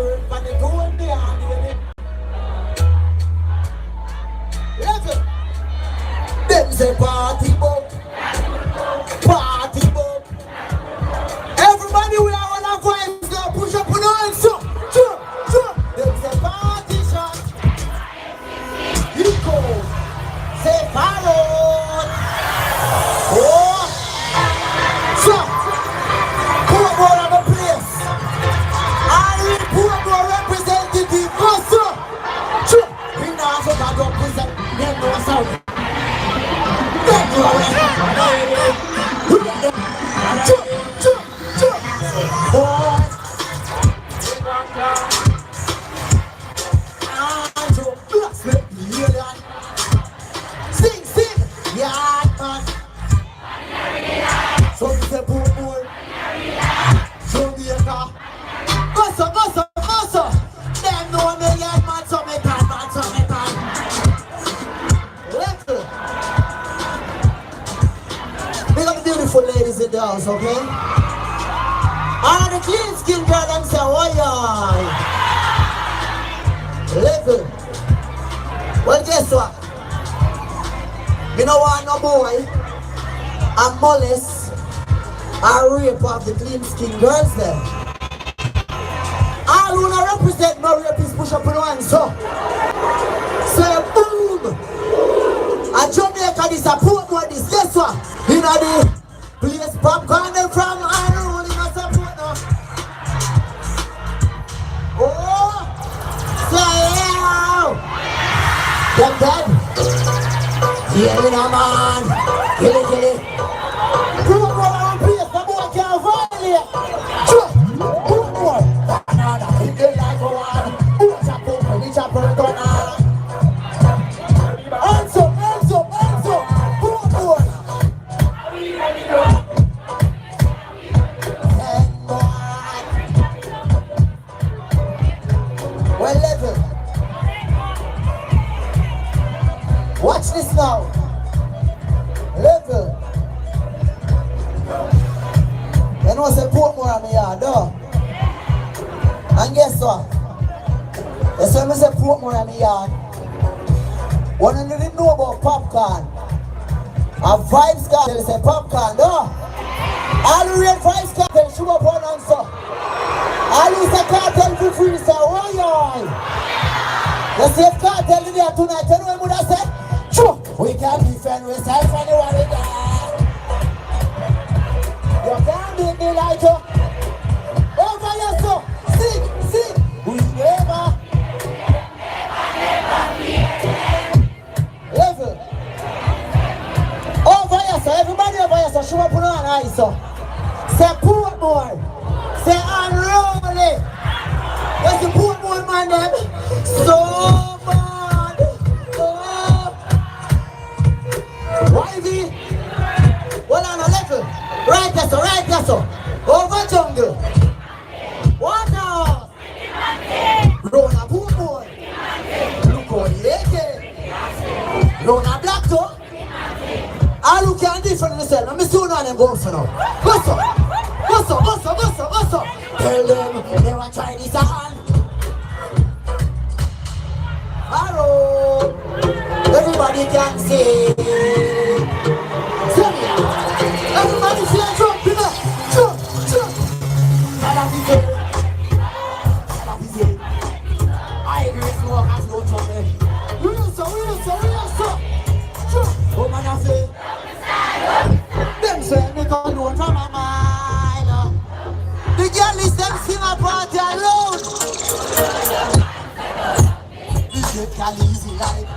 word for the gold me on it. Listen. Them say party book. Party book. Everybody we are on our vibes now. Push up on our hands. So. Them say party shot. You go. Say follow. Oh. So. Poor boy of the place. I read poor boy representative. Go so. We now so that represent. Them no sound. Them no Sing, yeah, man. So we say poor boy. Jamaica. Gossa. Them know me yet, man. So me can. Little. Big up the beautiful ladies in the house, okay? All the clean skin girl them say, oh yeah. Little. Well, guess what? Me no want no boy and molest and rape of the clean skin girls there. All who not represent no rapists push up in one, so. Say boom! And Jamaica this a Portmore this, guess what? You know the place popcorn them from and roll in a support now. Oh! Say yeah! Them dead? Yeah, you know man. Kill it. Portmore on place, the boy can't violate. Portmore. Banana, hit the like a one. Watch a poke, the chopper gun on. Hands up. Portmore. Well, level. Watch this now. Level. You know, say Portmore on me yard, though. And guess what? You see me say Portmore on me yard. One of you didn't know about popcorn. A Vibes Cartel say popcorn, though. All the real Vibes Cartel shoot up one answer. All who say cartel for free say, oh yeah. You see if cartel in there tonight, you know what I say? Sure, we can defend ourselves anywhere we go. You can't beat me like you. Over here, so. Sing. We never. Level. Over here, so. Everybody over here, so. Show up on our eyes, so. Say Portmore. Say unroll it. What's the Portmore man them? So bad. YV. Well on a level. Right there so. Over jungle. What now? Roll a Portmore. Look on the AK. Roll a black toe. All who can different themselves. I'm soon on them going for now. What's up? Tell them never try this on. Hello. Everybody can see. Everybody see a jump, you know. Jump. I agree with more has no trouble. We are so. Oh man, I say. Them say me come do from my mind. The girl is them sing a party alone. This is easy life.